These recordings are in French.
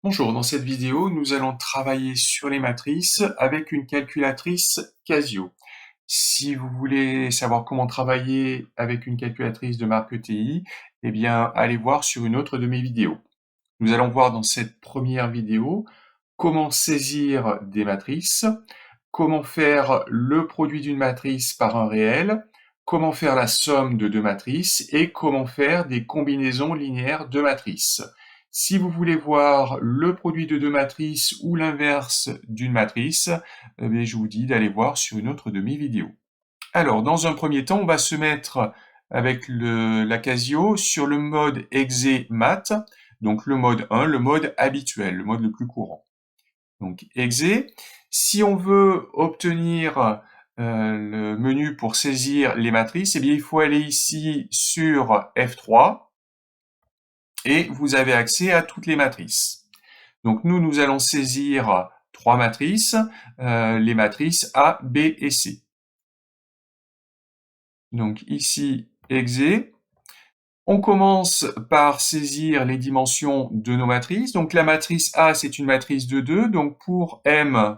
Bonjour, dans cette vidéo, nous allons travailler sur les matrices avec une calculatrice Casio. Si vous voulez savoir comment travailler avec une calculatrice de marque ETI, eh bien, allez voir sur une autre de mes vidéos. Nous allons voir dans cette première vidéo comment saisir des matrices, comment faire le produit d'une matrice par un réel, comment faire la somme de deux matrices et comment faire des combinaisons linéaires de matrices. Si vous voulez voir le produit de deux matrices ou l'inverse d'une matrice, je vous dis d'aller voir sur une autre de mes vidéos. Alors, dans un premier temps, on va se mettre avec la Casio sur le mode Exe Math, donc le mode 1, le mode habituel, le mode le plus courant. Donc Exe, si on veut obtenir le menu pour saisir les matrices, eh bien il faut aller ici sur F3 et vous avez accès à toutes les matrices. Donc nous allons saisir trois matrices, les matrices A, B et C. Donc ici, Exe. On commence par saisir les dimensions de nos matrices. Donc la matrice A, c'est une matrice de 2. Donc pour M,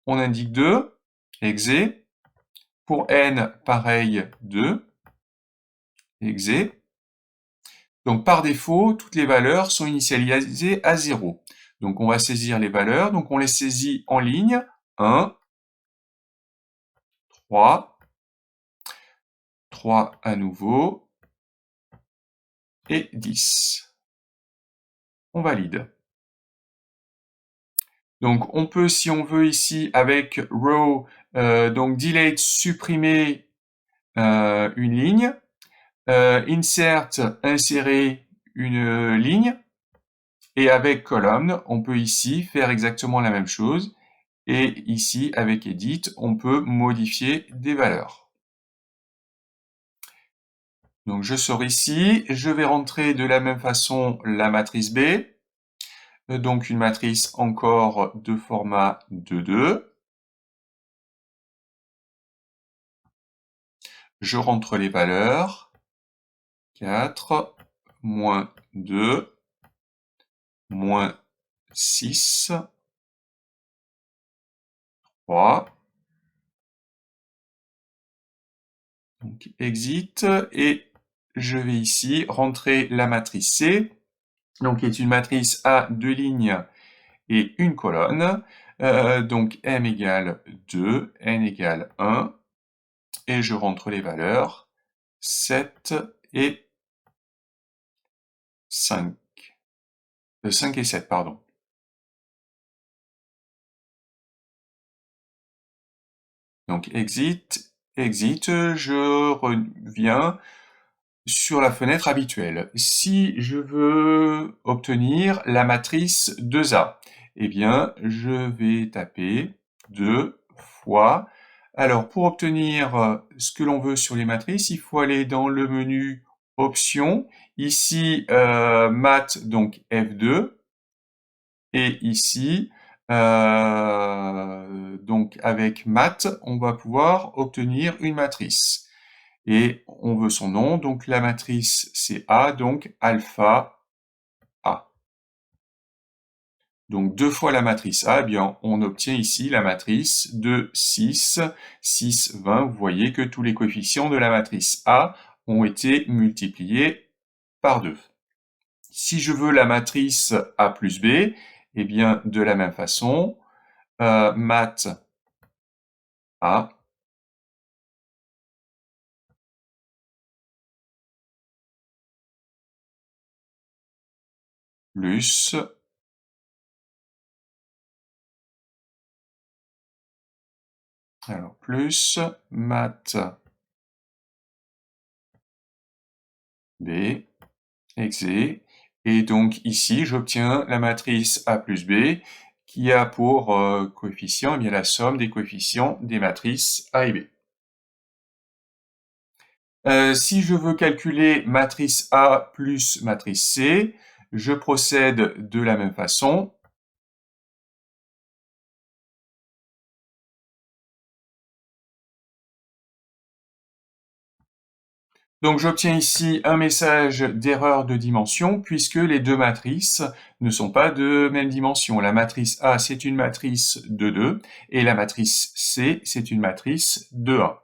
on indique 2, Exe. Pour N, pareil, 2, Exe. Donc par défaut, toutes les valeurs sont initialisées à 0. Donc on va saisir les valeurs. Donc on les saisit en ligne. 1, 3, 3 à nouveau, et 10. On valide. Donc on peut, si on veut ici, avec row, donc delete, supprimer une ligne, insert, insérer une ligne, et avec column, on peut ici faire exactement la même chose, et ici, avec edit, on peut modifier des valeurs. Donc je sors ici, je vais rentrer de la même façon la matrice B, donc une matrice encore de format 2,2. Je rentre les valeurs, 4, moins 2, moins 6, 3. Donc exit, et je vais ici rentrer la matrice C, donc qui est une matrice à deux lignes et une colonne. Donc M égale 2, N égale 1, et je rentre les valeurs 7 et 5. 5 et 7, pardon. Donc exit, exit, je reviens sur la fenêtre habituelle. Si je veux obtenir la matrice 2A, eh bien, je vais taper 2 fois. Alors, pour obtenir ce que l'on veut sur les matrices, il faut aller dans le menu Options. Ici, Math, donc F2. Et ici, donc avec Math, on va pouvoir obtenir une matrice. Et on veut son nom, donc la matrice c'est A, donc alpha A. Donc deux fois la matrice A, eh bien on obtient ici la matrice de 6, 6, 20. Vous voyez que tous les coefficients de la matrice A ont été multipliés par 2. Si je veux la matrice A plus B, eh bien de la même façon, math A plus plus math B, exe, et donc ici j'obtiens la matrice A plus B qui a pour coefficient eh bien, la somme des coefficients des matrices A et B. Si je veux calculer matrice A plus matrice C, je procède de la même façon. Donc j'obtiens ici un message d'erreur de dimension puisque les deux matrices ne sont pas de même dimension. La matrice A, c'est une matrice de 2 et la matrice C, c'est une matrice de 1.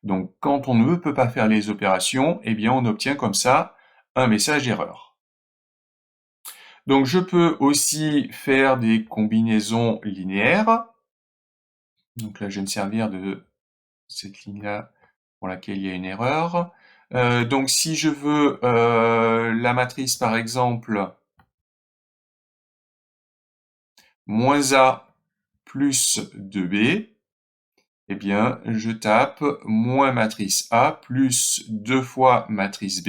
Donc quand on ne peut pas faire les opérations, eh bien on obtient comme ça un message d'erreur. Donc je peux aussi faire des combinaisons linéaires. Donc là je vais me servir de cette ligne-là pour laquelle il y a une erreur. Donc si je veux la matrice par exemple moins A plus 2B, eh bien je tape moins matrice A plus 2 fois matrice B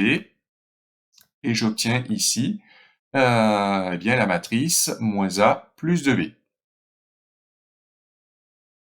et j'obtiens ici eh bien la matrice moins A plus 2B.